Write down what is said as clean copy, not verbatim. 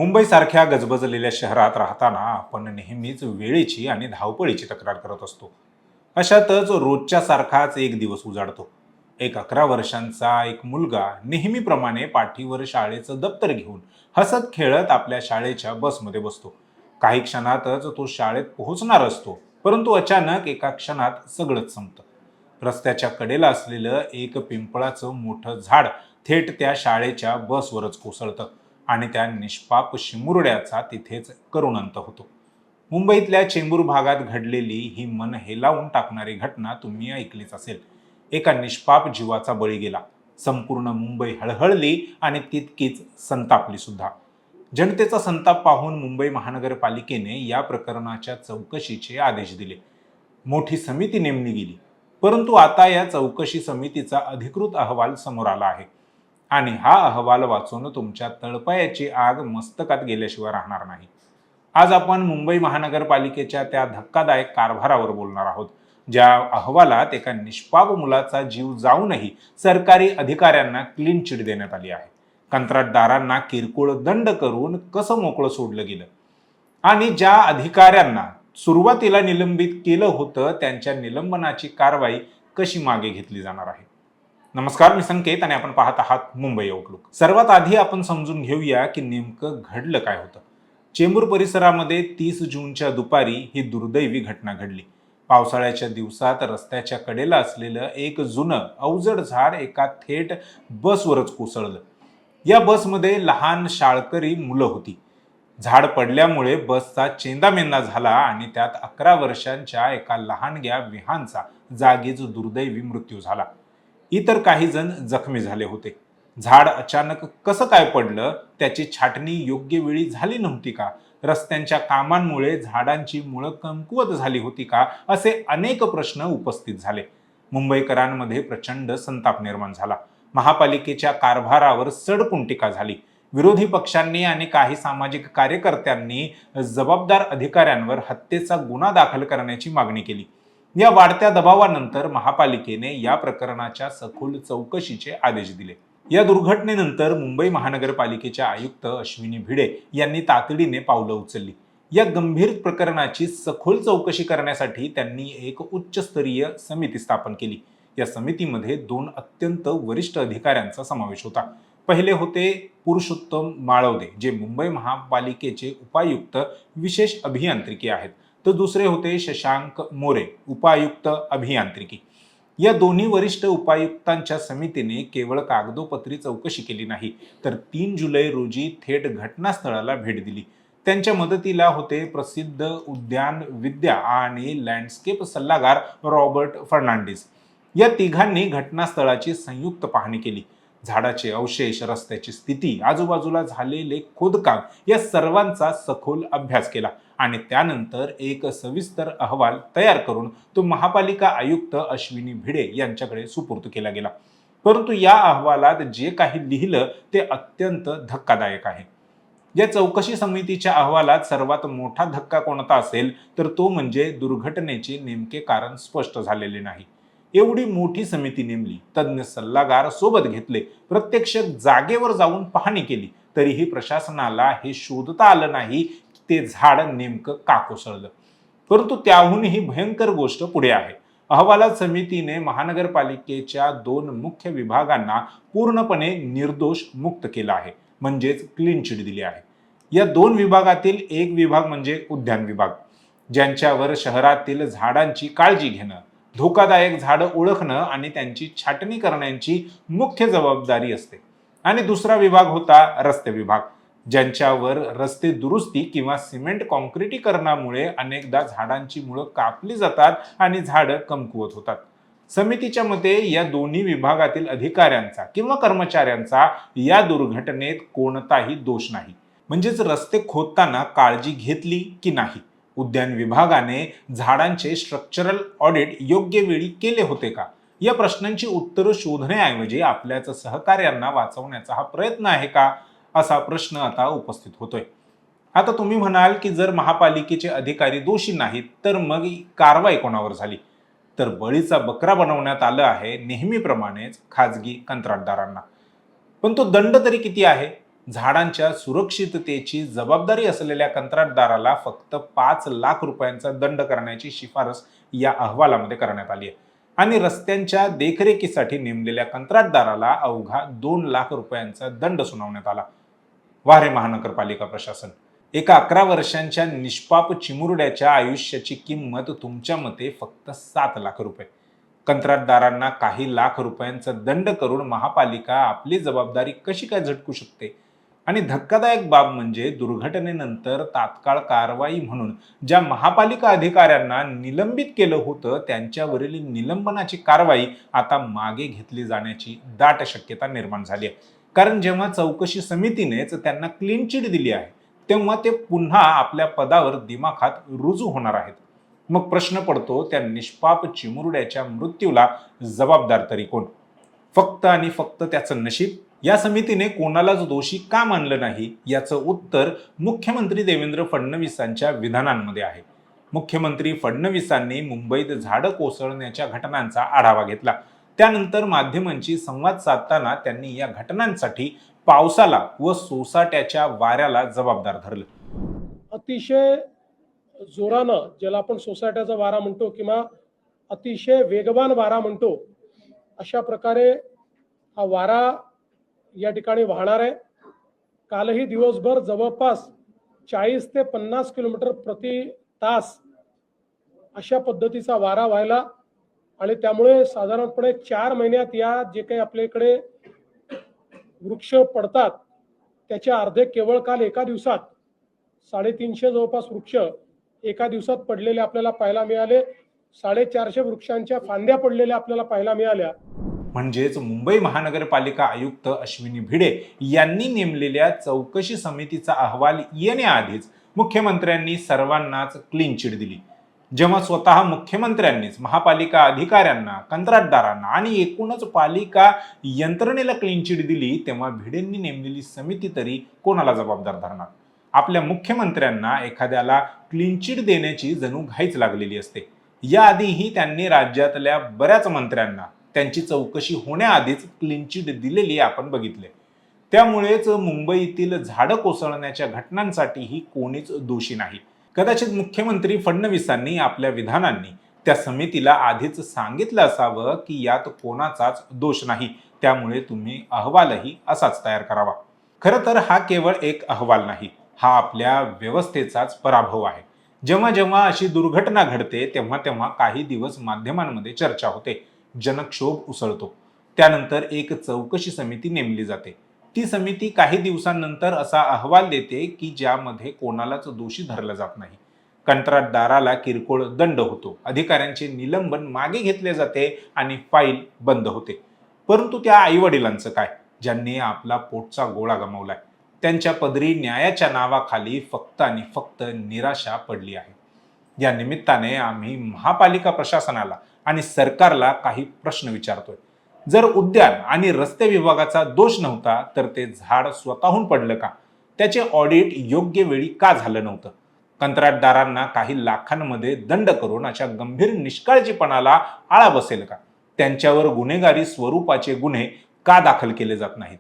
मुंबईसारख्या गजबजलेल्या शहरात राहताना आपण नेहमीच वेळेची आणि धावपळीची तक्रार करत असतो. अशातच रोजच्या सारखाच एक दिवस उजाडतो. एक 11 वर्षांचा एक मुलगा नेहमीप्रमाणे पाठीवर शाळेचं दप्तर घेऊन हसत खेळत आपल्या शाळेच्या बसमध्ये बसतो. काही क्षणातच तो शाळेत पोहोचणार असतो, परंतु अचानक एका क्षणात सगळंच संपतं. रस्त्याच्या कडेला असलेलं एक पिंपळाचं मोठं झाड थेट त्या शाळेच्या बसवरच कोसळतं आणि त्या निष्पाप शिमुरड्याचा तिथेच करुण अंत होतो. मुंबईतल्या चेंबूर भागात घडलेली ही मन हेलावून टाकणारी घटना तुम्ही ऐकलीच असेल. एका निष्पाप जीवाचा बळी गेला. संपूर्ण मुंबई हळहळली आणि तितकीच संतापली सुद्धा. जनतेचा संताप पाहून मुंबई महानगरपालिकेने या प्रकरणाच्या चौकशीचे आदेश दिले. मोठी समिती नेमली गेली. परंतु आता या चौकशी समितीचा अधिकृत अहवाल समोर आला आहे आणि हा अहवाल वाचून तुमच्या तळपायाची आग मस्तकात गेल्याशिवाय राहणार नाही. आज आपण मुंबई महानगरपालिकेच्या त्या धक्कादायक कारभारावर बोलणार आहोत, ज्या अहवालात एका निष्पाप मुलाचा जीव जाऊनही सरकारी अधिकाऱ्यांना क्लीन चिट देण्यात आली आहे. कंत्राटदारांना किरकोळ दंड करून कसं मोकळं सोडलं गेलं आणि ज्या अधिकाऱ्यांना सुरुवातीला निलंबित केलं होतं त्यांच्या निलंबनाची कारवाई कशी मागे घेतली जाणार आहे. नमस्कार, मी संकेत आणि आपण पाहत आहात मुंबई आउटलुक. सर्वात आधी आपण समजून घेऊया की नेमकं घडलं काय होतं. चेंबूर परिसरामध्ये 30 जूनच्या दुपारी ही दुर्दैवी घटना घडली. पावसाळ्याच्या दिवसात रस्त्याच्या कडेला असलेलं एक जुनं अवजड झाड एका थेट बसवरच कोसळलं. या बसमध्ये लहान शाळकरी मुलं होती. झाड पडल्यामुळे बसचा चेंदामेंदा झाला आणि त्यात 11 वर्षांच्या एका लहानग्या विहानचा जागीच दुर्दैवी मृत्यू झाला. इतर काही जण जखमी झाले होते. झाड अचानक कसं काय पडलं, त्याची छाटणी योग्य वेळी झाली नव्हती का, रस्त्यांच्या कामांमुळे झाडांची मुळं कमकुवत झाली होती का, असे अनेक प्रश्न उपस्थित झाले. मुंबईकरांमध्ये प्रचंड संताप निर्माण झाला. महापालिकेच्या कारभारावर सडकून टीका झाली. विरोधी पक्षांनी आणि काही सामाजिक कार्यकर्त्यांनी जबाबदार अधिकाऱ्यांवर हत्येचा गुन्हा दाखल करण्याची मागणी केली. या वाढत्या दबावानंतर महापालिकेने या प्रकरणाच्या सखोल चौकशीचे आदेश दिले. या दुर्घटनेनंतर मुंबई महानगरपालिकेच्या आयुक्त अश्विनी भिडे यांनी तातडीने पावलं उचलली. या गंभीर प्रकरणाची सखोल चौकशी करण्यासाठी त्यांनी एक उच्चस्तरीय समिती स्थापन केली. या समितीमध्ये 2 अत्यंत वरिष्ठ अधिकाऱ्यांचा समावेश होता. पहिले होते पुरुषोत्तम माळवदे, जे मुंबई महापालिकेचे उपायुक्त विशेष अभियांत्रिकी आहेत, तर दुसरे होते शशांक मोरे, उपायुक्त अभियांत्रिकी. या दोन्ही वरिष्ठ उपायुक्तांच्या समितीने केवळ कागदोपत्री चौकशी केली नाही, तर 3 जुलै रोजी थेट घटनास्थळाला भेट दिली. त्यांच्या मदतीला होते प्रसिद्ध उद्यानविद्या आणि लँडस्केप सल्लागार रॉबर्ट फर्नांडिस. या तिघांनी घटनास्थळाची संयुक्त पाहणी केली. झाडाचे अवशेष, रस्त्याची स्थिती, आजूबाजूला झालेले खोदकाम या सर्वांचा सखोल अभ्यास केला आणि त्यानंतर एक सविस्तर अहवाल तयार करून तो महापालिका आयुक्त अश्विनी भिडे यांच्याकडे सुपूर्द केला गेला. परंतु या अहवालात जे काही लिहिलं ते अत्यंत धक्कादायक आहे. या चौकशी समितीच्या अहवालात सर्वात मोठा धक्का कोणता असेल तर तो म्हणजे दुर्घटनेचे नेमके कारण स्पष्ट झालेले नाही. एवढी मोठी समिती नेमली, तज्ञ सल्लागार सोबत घेतले, प्रत्यक्ष जागेवर जाऊन पाहणी केली, तरीही प्रशासनाला हे शोधता आलं नाही की ते झाड नेमकं का कोसळलं. परंतु त्याहूनही भयंकर गोष्ट पुढे आहे. अहवालात समितीने महानगरपालिकेच्या 2 मुख्य विभागांना पूर्णपणे निर्दोष मुक्त केलं आहे, म्हणजेच क्लीन चिट दिली आहे. या 2 विभागातील एक विभाग म्हणजे उद्यान विभाग, ज्यांच्यावर शहरातील झाडांची काळजी घेणं, धोकादायक झाडं ओळखणं आणि त्यांची छाटणी करण्याची मुख्य जबाबदारी असते. आणि दुसरा विभाग होता रस्ते विभाग, ज्यांच्यावर रस्ते दुरुस्ती किंवा सिमेंट कॉन्क्रिटीकरणामुळे अनेकदा झाडांची मुळं कापली जातात आणि झाडं कमकुवत होतात. समितीच्या मते या दोन्ही विभागातील अधिकाऱ्यांचा किंवा कर्मचाऱ्यांचा या दुर्घटनेत कोणताही दोष नाही. म्हणजेच रस्ते खोदताना काळजी घेतली की नाही, उद्यान विभागाने झाडांचे स्ट्रक्चरल ऑडिट योग्य वेळी केले होते का, या प्रश्नांची उत्तरं शोधण्याऐवजी आपल्याच सहकार्यांना वाचवण्याचा हा प्रयत्न आहे का, असा प्रश्न आता उपस्थित होतोय. आता तुम्ही म्हणाल की जर महापालिकेचे अधिकारी दोषी नाहीत तर मग कारवाई कोणावर झाली, तर बळीचा बकरा बनवण्यात आलं आहे नेहमीप्रमाणेच खाजगी कंत्राटदारांना. पण तो दंड तरी किती आहे? झाडांच्या सुरक्षिततेची जबाबदारी असलेल्या कंत्राटदाराला फक्त 5 लाख रुपयांचा दंड करण्याची शिफारस या अहवालामध्ये करण्यात आली आहे. आणि रस्त्यांच्या देखरेखीसाठी नेमलेल्या कंत्राटदाराला अवघा 2 लाख रुपयांचा दंड सुनावण्यात आला. वारे महानगरपालिका प्रशासन, एका 11 वर्षांच्या निष्पाप चिमुरड्याच्या आयुष्याची किंमत तुमच्या मते फक्त 7 लाख रुपये. कंत्राटदारांना काही लाख रुपयांचा दंड करून महापालिका आपली जबाबदारी कशी काय झटकू शकते? आणि धक्कादायक बाब म्हणजे दुर्घटनेनंतर तात्काळ कारवाई म्हणून ज्या महापालिका अधिकाऱ्यांना निलंबित केलं होतं त्यांच्यावरील निलंबनाची कारवाई आता मागे घेतली जाण्याची दाट शक्यता निर्माण झाली आहे. कारण जेव्हा चौकशी समितीनेच त्यांना क्लीन चिट दिली आहे तेव्हा ते पुन्हा आपल्या पदावर दिमाखात रुजू होणार आहेत. मग प्रश्न पडतो, त्या निष्पाप चिमुरड्याच्या मृत्यूला जबाबदार तरी कोण? फक्त आणि फक्त त्याचं नशीब? या समितीने कोणालाच दोषी का मानलं नाही याचं उत्तर मुख्यमंत्री देवेंद्र फडणवीसांच्या विधानांमध्ये आहे. मुख्यमंत्री फडणवीसांनी मुंबईत झाडं कोसळण्याच्या घटनांचा आढावा घेतला. त्यानंतर माध्यमांशी संवाद साधताना त्यांनी या घटनांसाठी पावसाला व सोसाट्याच्या वाऱ्याला जबाबदार धरलं. अतिशय जोरानं, ज्याला आपण सोसाट्याचा वारा म्हणतो किंवा अतिशय वेगवान वारा म्हणतो, अशा प्रकारे हा वारा या ठिकाणी वाहणार आहे. कालही दिवसभर जवळपास 40 ते 50 किलोमीटर प्रति तास अशा पद्धतीचा वारा व्हायला आणि त्यामुळे साधारणपणे 4 महिन्यात या जे काही आपल्याकडे वृक्ष पडतात त्याच्या अर्धे केवळ काल एका दिवसात 350 जवळपास वृक्ष एका दिवसात पडलेले आपल्याला पाहायला मिळाले. 450 वृक्षांच्या फांद्या पडलेल्या आपल्याला पाहायला मिळाल्या. म्हणजेच मुंबई महानगरपालिका आयुक्त अश्विनी भिडे यांनी नेमलेल्या चौकशी समितीचा अहवाल येण्याआधीच मुख्यमंत्र्यांनी सर्वांनाच क्लीन चिट दिली. जेव्हा स्वतः मुख्यमंत्र्यांनीच महापालिका अधिकाऱ्यांना, कंत्राटदारांना आणि एकूणच पालिका यंत्रणेला क्लीन चिट दिली तेव्हा भिडेंनी नेमलेली समिती तरी कोणाला जबाबदार धरणार? आपल्या मुख्यमंत्र्यांना एखाद्याला क्लीन चिट देण्याची जणू घाईच लागलेली असते. याआधीही त्यांनी राज्यातल्या बऱ्याच मंत्र्यांना त्यांची चौकशी होण्याआधीच क्लीन चिट दिलेली आपण बघितले. त्यामुळेच मुंबईतील झाडं कोसळण्याच्या घटनांसाठीही कोणीच दोषी नाही. कदाचित मुख्यमंत्री फडणवीसांनी आपल्या विधानांनी त्या समितीला आधीच सांगितलं असावं की यात कोणाचाच दोष नाही, त्यामुळे तुम्ही अहवालही असाच तयार करावा. खरं तर हा केवळ एक अहवाल नाही, हा आपल्या व्यवस्थेचाच पराभव आहे. जेव्हा जेव्हा अशी दुर्घटना घडते तेव्हा तेव्हा काही दिवस माध्यमांमध्ये चर्चा होते, जनक्षोभ उसळतो. त्यानंतर एक चौकशी समिती नेमली जाते. ती समिती काही दिवसांनंतर असा अहवाल देते की ज्यामध्ये कोणालाच दोषी धरलं जात नाही. कंत्राटदाराला किरकोळ दंड होतो, अधिकाऱ्यांचे निलंबन मागे घेतले जाते आणि फाईल बंद होते. परंतु त्या आईवडिलांचं काय, ज्यांनी आपला पोटचा गोळा गमावलाय? त्यांच्या पदरी न्यायाच्या नावाखाली फक्त आणि फक्त निराशा पडली आहे. या निमित्ताने आम्ही महापालिका प्रशासनाला आणि सरकारला काही प्रश्न विचारतोय. जर उद्यान आणि रस्ते विभागाचा दोष नव्हता तर ते झाड स्वतःहून पडलं का? त्याचे ऑडिट योग्य वेळी का झालं नव्हतं? कंत्राटदारांना काही लाखांमध्ये दंड करून अशा गंभीर निष्काळजीपणाला आळा बसेल का? त्यांच्यावर गुन्हेगारी स्वरूपाचे गुन्हे का दाखल केले जात नाहीत?